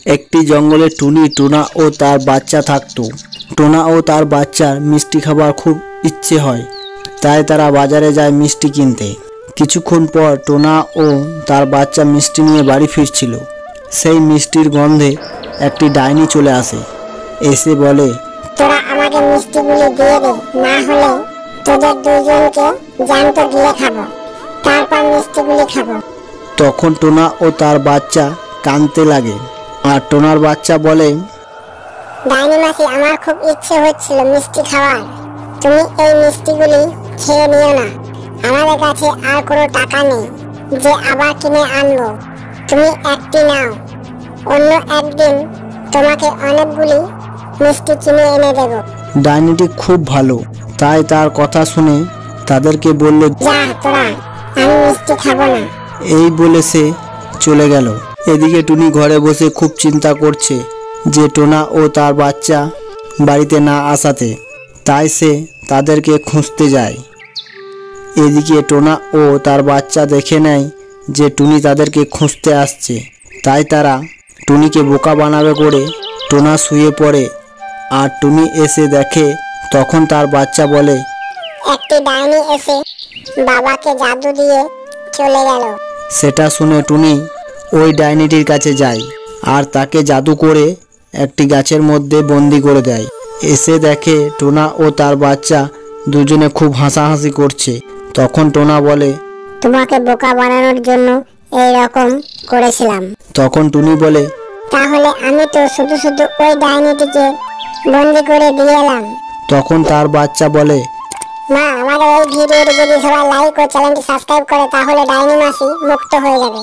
একটি জঙ্গলে টুনি, টোনা ও তার বাচ্চা থাকতো। টোনা ও তার বাচ্চার মিষ্টি খাবার খুব ইচ্ছে হয়, তাই তারা বাজারে যায় মিষ্টি কিনতে। কিছুক্ষণ পর টোনা ও তার বাচ্চা মিষ্টি নিয়ে বাড়ি ফিরছিল। সেই মিষ্টির গন্ধে একটি ডাইনি চলে আসে, এসে বলে, তোরা আমাকে মিষ্টিগুলি দিয়ে দে, না হলে তোদের দুজনকে জ্যান্ত গিলে খাবো, তারপর মিষ্টিগুলি খাবো। তখন টোনা ও তার বাচ্চা কাঁদতে লাগে। আর টোনার বাচ্চা বলে, ডাইনি মাসি, আমার খুব ইচ্ছে হচ্ছিল মিষ্টি খাওয়ার, তুমি এই মিষ্টিগুলি খেয়ে নিও না। আমাদের কাছে আর কোনো টাকা নেই যে আবার কিনে আনবো, তুমি একটি নাও, অন্য একদিন তোমাকে অনেকগুলি মিষ্টি কিনে এনে দেবো। ডাইনিটি খুব ভালো, তাই তার কথা শুনে তাদেরকে বলল, যা তোরা, আমি মিষ্টি খাবো না। এই বলে সে চলে গেল। এদিকে টুনি ঘরে বসে খুব চিন্তা করছে যে টোনা ও তার বাচ্চা বাড়িতে না আসাতে, তাই সে তাদেরকে খুঁজতে যায়। এদিকে টোনা ও তার বাচ্চা দেখে নেয় যে টুনি তাদেরকে খুঁজতে আসছে, তাই তারা টুনিকে বোকা বানাবে করে টোনা শুয়ে পড়ে। আর টুনি এসে দেখে, তখন তার বাচ্চা বলে, একটি ডাইনি এসে বাবাকে জাদু দিয়ে চলে গেল। সেটা শুনে টুনি ওই ডাইনিটির কাছে যায় আর তাকে জাদু করে একটি গাছের মধ্যে বন্দি করে দেয়। এসে দেখে টোনা ও তার বাচ্চা দুজনে খুব হাসাহাসি করছে। তখন টোনা বলে, তোমাকে বোকা বানানোর জন্য এই রকম করেছিলাম। তখন টুনি বলে, তাহলে আমি তো শুধু শুধু ওই ডাইনিটিকে বন্দি করে দিয়ে এলাম। তখন তার বাচ্চা বলে, মা, আমাদের এই ভিডিওটি যদি সবাই লাইক ও চ্যানেলটি সাবস্ক্রাইব করে তাহলে ডাইনি মাসি মুক্ত হয়ে যাবে।